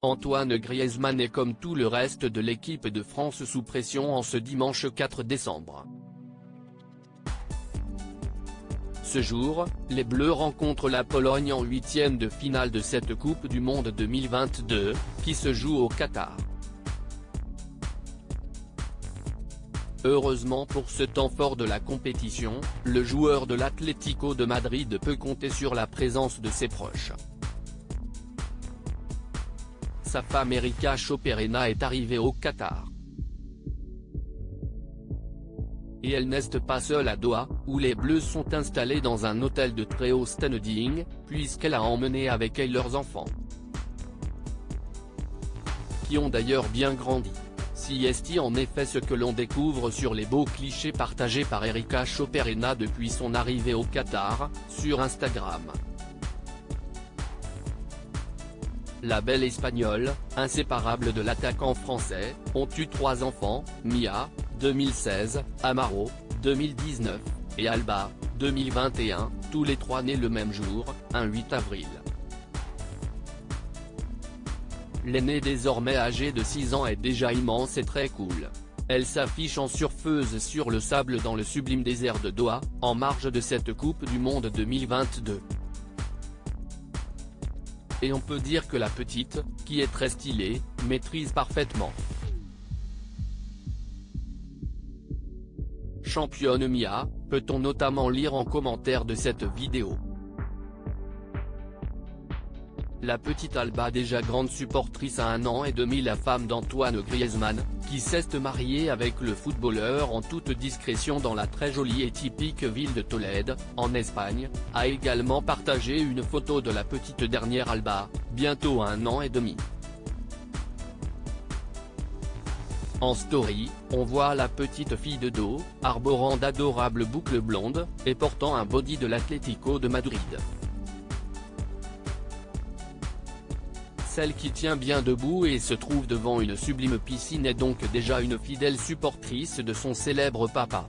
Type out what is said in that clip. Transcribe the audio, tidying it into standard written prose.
Antoine Griezmann est comme tout le reste de l'équipe de France sous pression en ce dimanche 4 décembre. Ce jour, les Bleus rencontrent la Pologne en huitième de finale de cette Coupe du Monde 2022, qui se joue au Qatar. Heureusement pour ce temps fort de la compétition, le joueur de l'Atlético de Madrid peut compter sur la présence de ses proches. Sa femme Erika Choperena est arrivée au Qatar. Et elle n'est pas seule à Doha, où les Bleus sont installés dans un hôtel de très haut standing, puisqu'elle a emmené avec elle leurs enfants. Qui ont d'ailleurs bien grandi. Si est en effet ce que l'on découvre sur les beaux clichés partagés par Erika Choperena depuis son arrivée au Qatar, sur Instagram. La belle espagnole, inséparable de l'attaquant français, ont eu 3 enfants, Mia, 2016, Amaro, 2019, et Alba, 2021, tous les 3 nés le même jour, un 8 avril. L'aînée désormais âgée de 6 ans est déjà immense et très cool. Elle s'affiche en surfeuse sur le sable dans le sublime désert de Doha, en marge de cette Coupe du Monde 2022. Et on peut dire que la petite, qui est très stylée, maîtrise parfaitement. Championne Mia, peut-on notamment lire en commentaire de cette vidéo. La petite Alba, déjà grande supportrice à 1 an et demi, la femme d'Antoine Griezmann, qui s'est mariée avec le footballeur en toute discrétion dans la très jolie et typique ville de Tolède, en Espagne, a également partagé une photo de la petite dernière Alba, bientôt 1 an et demi. En story, on voit la petite fille de dos, arborant d'adorables boucles blondes, et portant un body de l'Atlético de Madrid. Celle qui tient bien debout et se trouve devant une sublime piscine est donc déjà une fidèle supportrice de son célèbre papa.